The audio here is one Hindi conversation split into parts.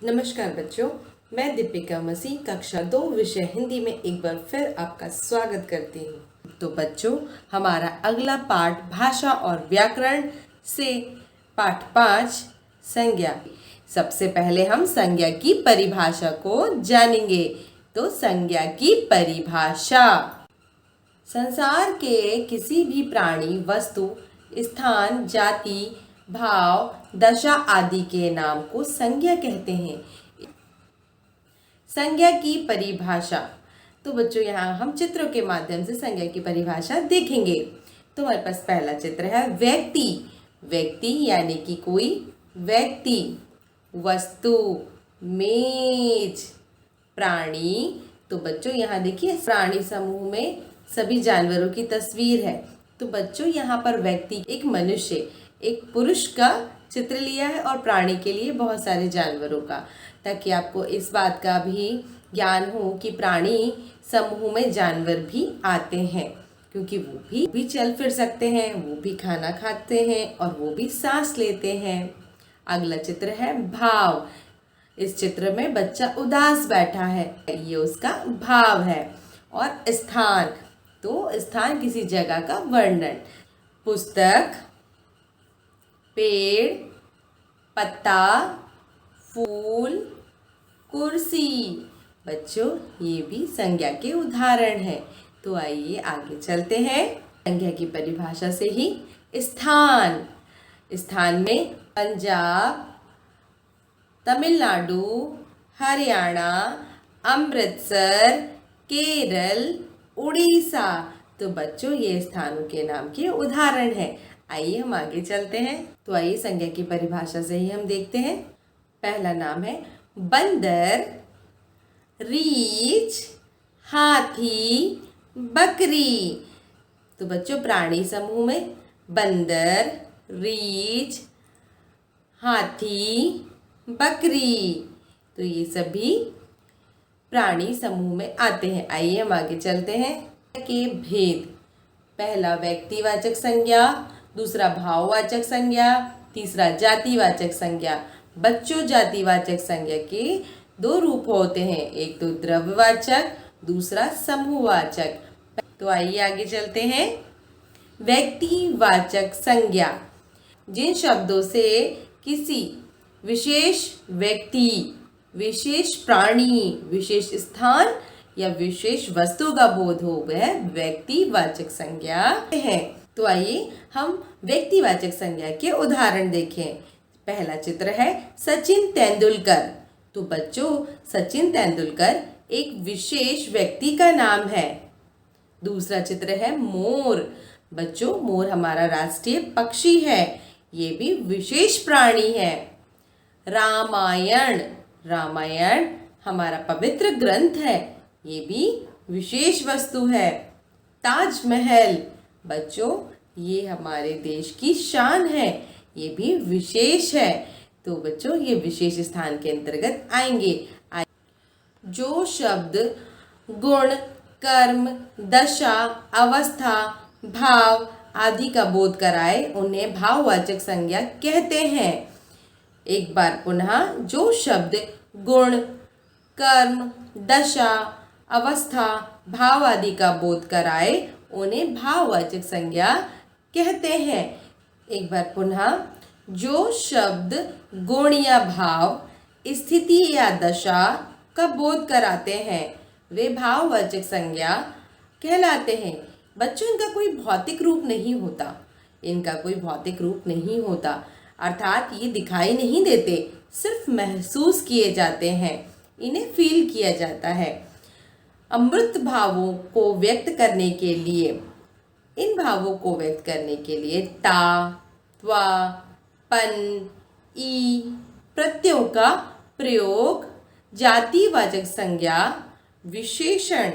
नमस्कार बच्चों, मैं दीपिका मसीह कक्षा 2 विषय हिंदी में एक बार फिर आपका स्वागत करती हूँ। तो बच्चों, हमारा अगला पाठ भाषा और व्याकरण से पाठ 5 संज्ञा। सबसे पहले हम संज्ञा की परिभाषा को जानेंगे। तो संज्ञा की परिभाषा: संसार के किसी भी प्राणी, वस्तु, स्थान, जाति, भाव, दशा आदि के नाम को संज्ञा कहते हैं। संज्ञा की परिभाषा। तो बच्चों, यहाँ हम चित्रों के माध्यम से संज्ञा की परिभाषा देखेंगे। तो हमारे पास पहला चित्र है व्यक्ति। व्यक्ति यानी कि कोई व्यक्ति। वस्तु, मेज। प्राणी। तो बच्चों यहाँ देखिए, प्राणी समूह में सभी जानवरों की तस्वीर है। तो बच्चों यहाँ पर व्यक्ति एक मनुष्य, एक पुरुष का चित्र लिया है और प्राणी के लिए बहुत सारे जानवरों का, ताकि आपको इस बात का भी ज्ञान हो कि प्राणी समूह में जानवर भी आते हैं, क्योंकि वो भी चल फिर सकते हैं, वो भी खाना खाते हैं और वो भी सांस लेते हैं। अगला चित्र है भाव। इस चित्र में बच्चा उदास बैठा है, ये उसका भाव है। और स्थान, तो स्थान किसी जगह का वर्णन। पुस्तक, पेड़, पत्ता, फूल, कुर्सी। बच्चों, ये भी संज्ञा के उदाहरण हैं। तो आइए आगे चलते हैं। संज्ञा की परिभाषा से ही स्थान। स्थान में पंजाब, तमिलनाडु, हरियाणा, अमृतसर, केरल, उड़ीसा। तो बच्चों, ये स्थानों के नाम के उदाहरण हैं। आइए हम आगे चलते हैं। तो आइए संज्ञा की परिभाषा से ही हम देखते हैं। पहला नाम है बंदर, रीछ, हाथी, बकरी। तो बच्चों, प्राणी समूह में बंदर, रीछ, हाथी, बकरी, तो ये सभी प्राणी समूह में आते हैं। आइए हम आगे चलते हैं। के भेद: पहला व्यक्तिवाचक संज्ञा, दूसरा भाववाचक संज्ञा, तीसरा जातिवाचक संज्ञा। बच्चों, जातिवाचक संज्ञा के दो रूप होते हैं, एक तो द्रव्यवाचक, दूसरा समूहवाचक। तो आइए आगे चलते हैं। व्यक्तिवाचक संज्ञा: जिन शब्दों से किसी विशेष व्यक्ति, विशेष प्राणी, विशेष स्थान या विशेष वस्तु का बोध हो, वह व्यक्तिवाचक संज्ञा है। तो आइए हम व्यक्तिवाचक संज्ञा के उदाहरण देखें। पहला चित्र है सचिन तेंदुलकर। तो बच्चों, सचिन तेंदुलकर एक विशेष व्यक्ति का नाम है। दूसरा चित्र है मोर। बच्चों, मोर हमारा राष्ट्रीय पक्षी है, ये भी विशेष प्राणी है। रामायण। रामायण हमारा पवित्र ग्रंथ है, ये भी विशेष वस्तु है। ताजमहल। बच्चों, ये हमारे देश की शान है, ये भी विशेष है। तो बच्चों, ये विशेष स्थान के अंतर्गत आएंगे। जो शब्द गुण, कर्म, दशा, अवस्था, भाव आदि का बोध कराए, उन्हें भाववाचक संज्ञा कहते हैं। एक बार पुनः, जो शब्द गुण, कर्म, दशा, अवस्था, भाव आदि का बोध कराए, उन्हें भाववाचक संज्ञा कहते हैं। एक बार पुनः, जो शब्द गुण या भाव, स्थिति या दशा का बोध कराते हैं, वे भाववाचक संज्ञा कहलाते हैं। बच्चों, इनका कोई भौतिक रूप नहीं होता, इनका कोई भौतिक रूप नहीं होता, अर्थात ये दिखाई नहीं देते, सिर्फ महसूस किए जाते हैं, इन्हें फील किया जाता है। अमूर्त भावों को व्यक्त करने के लिए, इन भावों को व्यक्त करने के लिए ता, त्वा, पन, ई प्रत्ययों का प्रयोग जातिवाचक संज्ञा, विशेषण,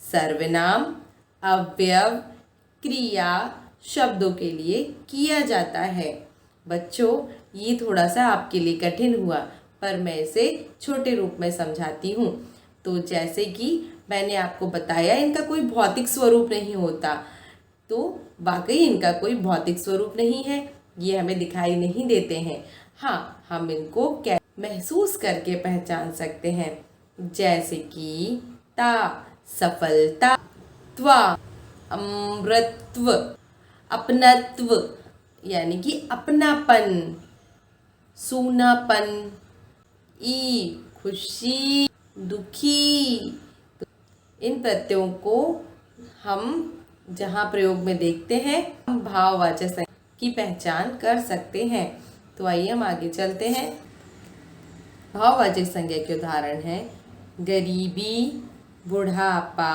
सर्वनाम, अव्यव, क्रिया शब्दों के लिए किया जाता है। बच्चों, ये थोड़ा सा आपके लिए कठिन हुआ, पर मैं इसे छोटे रूप में समझाती हूँ। तो जैसे कि मैंने आपको बताया, इनका कोई भौतिक स्वरूप नहीं होता, तो वाकई इनका कोई भौतिक स्वरूप नहीं है, ये हमें दिखाई नहीं देते हैं। हाँ, हम इनको महसूस करके पहचान सकते हैं, जैसे कि ता सफलता, त्वा अमृतत्व, अपनत्व यानी कि अपनापन, सूनापन, ई खुशी, दुखी। इन प्रत्ययों को हम जहाँ प्रयोग में देखते हैं हम भाववाचक संज्ञा की पहचान कर सकते हैं। तो आइए हम आगे चलते हैं। भाववाचक संज्ञा के उदाहरण हैं गरीबी, बुढ़ापा,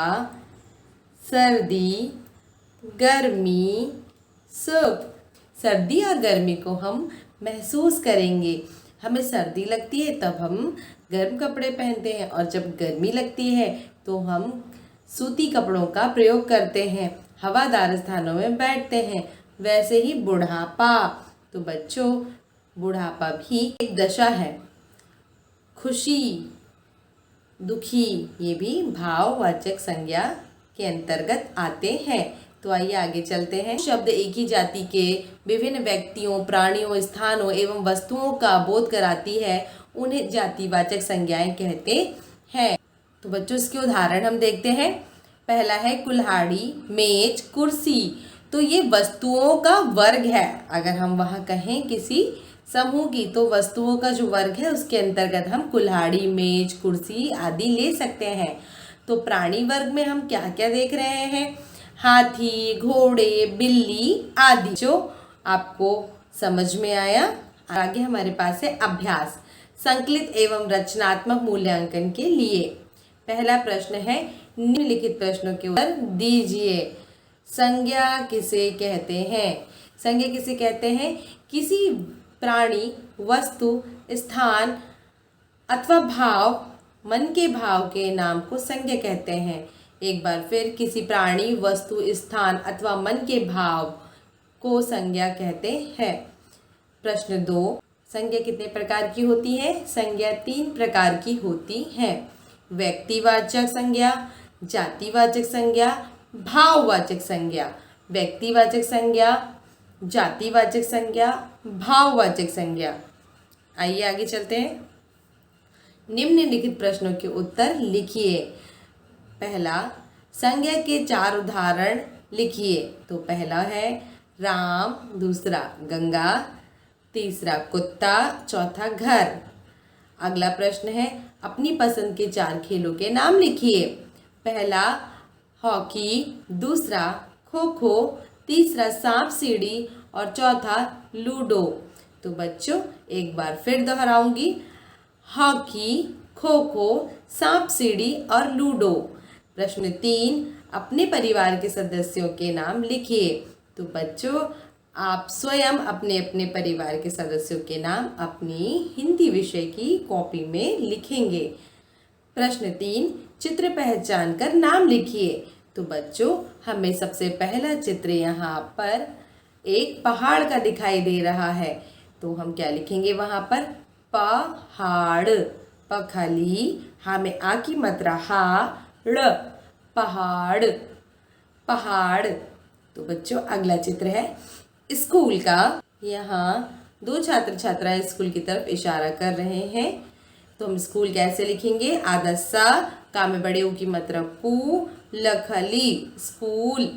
सर्दी, गर्मी, सुख। सर्दी और गर्मी को हम महसूस करेंगे। हमें सर्दी लगती है तब हम गर्म कपड़े पहनते हैं और जब गर्मी लगती है तो हम सूती कपड़ों का प्रयोग करते हैं, हवादार स्थानों में बैठते हैं। वैसे ही बुढ़ापा, तो बच्चों बुढ़ापा भी एक दशा है। खुशी, दुखी ये भी भाववाचक संज्ञा के अंतर्गत आते हैं। तो आइए आगे चलते हैं। शब्द एक ही जाति के विभिन्न व्यक्तियों, प्राणियों, स्थानों एवं वस्तुओं का बोध कराती है, उन्हें जातिवाचक संज्ञाएं कहते हैं। तो बच्चों इसके उदाहरण हम देखते हैं। पहला है कुल्हाड़ी, मेज, कुर्सी। तो ये वस्तुओं का वर्ग है। अगर हम वहाँ कहें किसी समूह की तो वस्तुओं का जो वर्ग है उसके अंतर्गत हम कुल्हाड़ी, मेज, कुर्सी आदि ले सकते हैं। तो प्राणी वर्ग में हम क्या क्या देख रहे हैं? हाथी, घोड़े, बिल्ली आदि। जो आपको समझ में आया। आगे हमारे पास है अभ्यास, संकलित एवं रचनात्मक मूल्यांकन के लिए। पहला प्रश्न है, निम्नलिखित प्रश्नों के उत्तर दीजिए। संज्ञा किसे कहते हैं? संज्ञा किसे कहते हैं? किसी प्राणी, वस्तु, स्थान अथवा भाव, मन के भाव के नाम को संज्ञा कहते हैं। एक बार फिर, किसी प्राणी, वस्तु, स्थान अथवा मन के भाव को संज्ञा कहते हैं। प्रश्न 2, संज्ञा कितने प्रकार की होती है? संज्ञा 3 प्रकार की होती है। व्यक्तिवाचक संज्ञा, जातिवाचक संज्ञा, भाववाचक संज्ञा। व्यक्तिवाचक संज्ञा, जातिवाचक संज्ञा, भाववाचक संज्ञा। आइए आगे चलते हैं। निम्नलिखित प्रश्नों के उत्तर लिखिए। पहला, संज्ञा के 4 उदाहरण लिखिए। तो पहला है राम, दूसरा गंगा, तीसरा कुत्ता, चौथा घर। अगला प्रश्न है, अपनी पसंद के 4 खेलों के नाम लिखिए। पहला हॉकी, दूसरा खो खो, तीसरा सांप सीढ़ी और चौथा लूडो। तो बच्चों एक बार फिर दोहराऊंगी, हॉकी, खो खो, सांप सीढ़ी और लूडो। प्रश्न 3, अपने परिवार के सदस्यों के नाम लिखिए। तो बच्चों आप स्वयं अपने अपने परिवार के सदस्यों के नाम अपनी हिंदी विषय की कॉपी में लिखेंगे। प्रश्न 3, चित्र पहचान कर नाम लिखिए। तो बच्चों हमें सबसे पहला चित्र यहाँ पर एक पहाड़ का दिखाई दे रहा है। तो हम क्या लिखेंगे वहाँ पर? पहाड़, पखली, हा में आ की मात्रा हा, ड़, पहाड़, पहाड़। तो बच्चों अगला चित्र है स्कूल का। यहाँ 2 छात्र छात्राएं स्कूल की तरफ इशारा कर रहे हैं। तो हम स्कूल कैसे लिखेंगे? आधा सा, का में बड़े ऊ की मात्रा कू, लखली, स्कूल।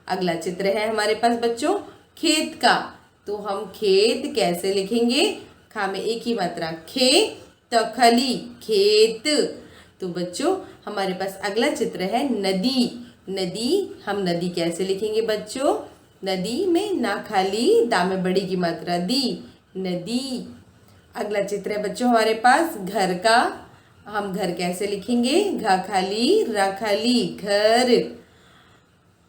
अगला चित्र है हमारे पास बच्चों खेत का। तो हम खेत कैसे लिखेंगे? खा में एक ही मात्रा खे, तखली, खेत। तो बच्चों हमारे पास अगला चित्र है नदी। नदी, हम नदी कैसे लिखेंगे बच्चों? नदी में ना खाली, दा में बड़ी की मात्रा दी, नदी। अगला चित्र है बच्चों हमारे पास घर का। हम घर कैसे लिखेंगे? घा खाली, रा खाली, घर।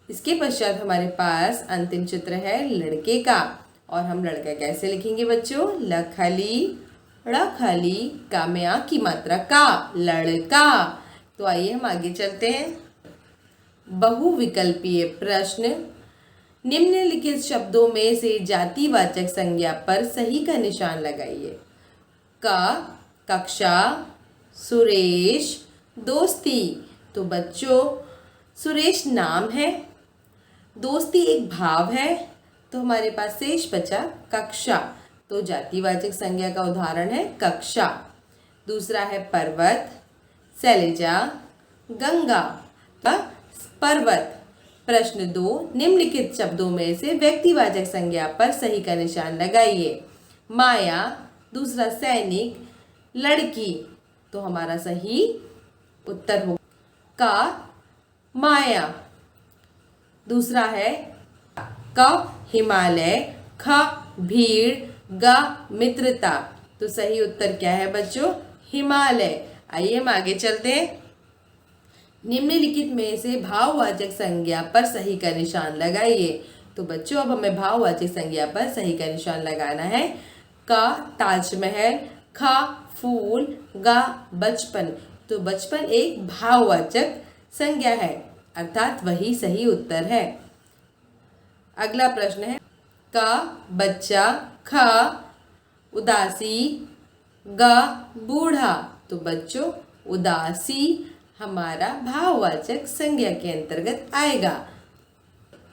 इसके पश्चात हमारे पास अंतिम चित्र है लड़के का। और हम लड़का कैसे लिखेंगे बच्चों? ल खाली, ड़ खाली, का में आ की मात्रा का, लड़का। तो आइए हम आगे चलते हैं। बहुविकल्पीय प्रश्न, निम्नलिखित शब्दों में से जातिवाचक संज्ञा पर सही का निशान लगाइए। क, कक्षा, सुरेश, दोस्ती। तो बच्चों सुरेश नाम है, दोस्ती एक भाव है। तो हमारे पास शेष बचा कक्षा। तो जातिवाचक संज्ञा का उदाहरण है कक्षा। दूसरा है पर्वत, शैलजा, गंगा का पर्वत। प्रश्न 2, निम्नलिखित शब्दों में से व्यक्तिवाचक संज्ञा पर सही का निशान लगाइए। माया, दूसरा सैनिक, लड़की। तो हमारा सही उत्तर होगा का माया। दूसरा है क हिमालय, ख भीड़, ग मित्रता। तो सही उत्तर क्या है बच्चों? हिमालय। आइए हम आगे चलते हैं। निम्नलिखित में से भाववाचक संज्ञा पर सही का निशान लगाइए। तो बच्चों अब हमें भाववाचक संज्ञा पर सही का निशान लगाना है। क ताजमहल, ख फूल, ग बचपन। तो बचपन एक भाववाचक संज्ञा है, अर्थात वही सही उत्तर है। अगला प्रश्न है क बच्चा, ख उदासी, ग बूढ़ा। तो बच्चों उदासी हमारा भाववाचक संज्ञा के अंतर्गत आएगा।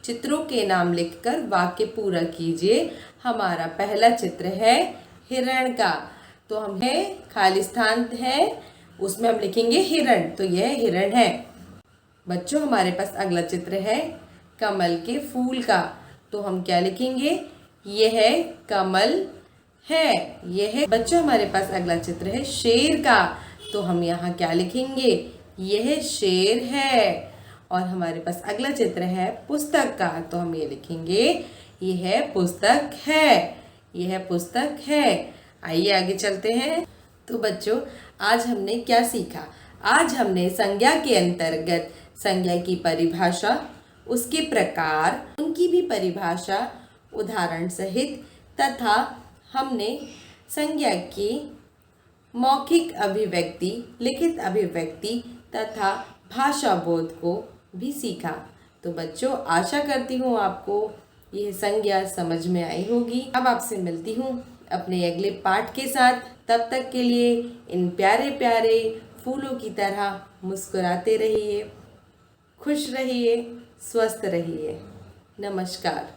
चित्रों के नाम लिखकर वाक्य पूरा कीजिए। हमारा पहला चित्र है हिरण का। तो हमें खाली स्थान है, उसमें हम लिखेंगे हिरण। तो यह हिरण है। बच्चों हमारे पास अगला चित्र है कमल के फूल का। तो हम क्या लिखेंगे? यह कमल है। यह बच्चों हमारे पास अगला चित्र है शेर का। तो हम यहाँ क्या लिखेंगे? यह शेर है। और हमारे पास अगला चित्र है पुस्तक का। तो हम ये लिखेंगे यह पुस्तक है। यह पुस्तक है। आइए आगे चलते हैं। तो बच्चों आज हमने क्या सीखा? आज हमने संज्ञा के अंतर्गत संज्ञा की परिभाषा, उसके प्रकार, उनकी भी परिभाषा उदाहरण सहित, तथा हमने संज्ञा की मौखिक अभिव्यक्ति, लिखित अभिव्यक्ति तथा भाषा बोध को भी सीखा। तो बच्चों आशा करती हूँ आपको यह संज्ञा समझ में आई होगी। अब आपसे मिलती हूँ अपने अगले पाठ के साथ। तब तक के लिए इन प्यारे प्यारे फूलों की तरह मुस्कुराते रहिए, खुश रहिए, स्वस्थ रहिए। नमस्कार।